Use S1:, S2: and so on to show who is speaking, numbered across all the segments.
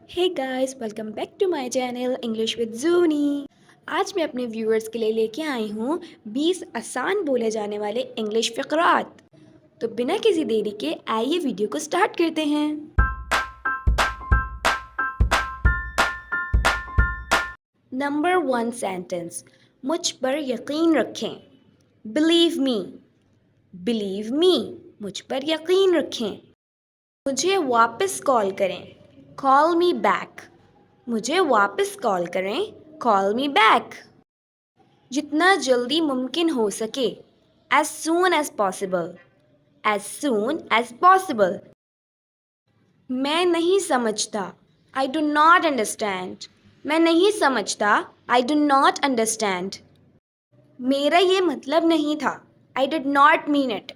S1: Hey guys, welcome back to my channel English with Junie. आज मैं अपने viewers के लिए लेके आई हूँ 20 आसान बोले जाने वाले इंग्लिश फ़िक़रात। तो बिना किसी देरी के आइए वीडियो को स्टार्ट करते हैं। नंबर 1 सेंटेंस, मुझ पर यकीन रखें। बिलीव मी, बिलीव मी, मुझ पर यकीन रखें। मुझे वापस कॉल करें, कॉल मी बैक, मुझे वापस कॉल करें, कॉल मी बैक। जितना जल्दी मुमकिन हो सके, as soon as possible, as soon as possible। मैं नहीं समझता, I do not understand, मैं नहीं समझता, I do not understand। मेरा ये मतलब नहीं था, I did not mean it,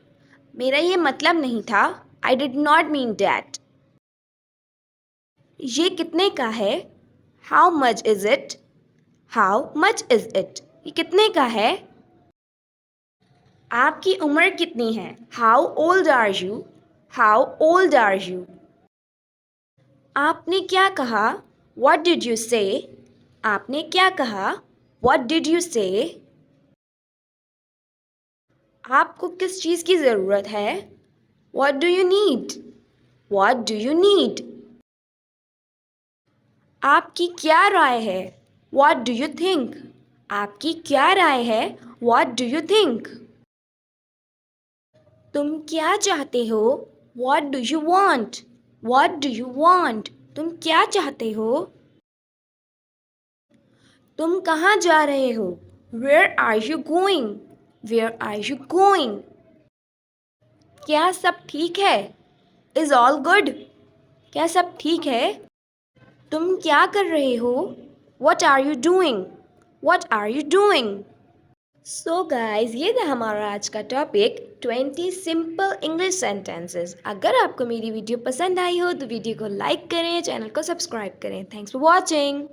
S1: मेरा ये मतलब नहीं था, I did not mean that। ये कितने का है, How much is it, How much is it, ये कितने का है। आपकी उम्र कितनी है, How old are you, How old are you। आपने क्या कहा, What did you say, आपने क्या कहा, What did you say। आपको किस चीज़ की ज़रूरत है, What do you need, What do you need। आपकी क्या राय है, What do you think, आपकी क्या राय है, What do you think। तुम क्या चाहते हो, What do you want, What do you want, तुम क्या चाहते हो। तुम कहाँ जा रहे हो, Where are you going, Where are you going। क्या सब ठीक है, Is all good, क्या सब ठीक है। तुम क्या कर रहे हो, What are you doing, What are you doing। So guys, ये था हमारा आज का टॉपिक 20 सिंपल इंग्लिश सेंटेंसेस। अगर आपको मेरी वीडियो पसंद आई हो तो वीडियो को लाइक करें, चैनल को सब्सक्राइब करें। Thanks for watching.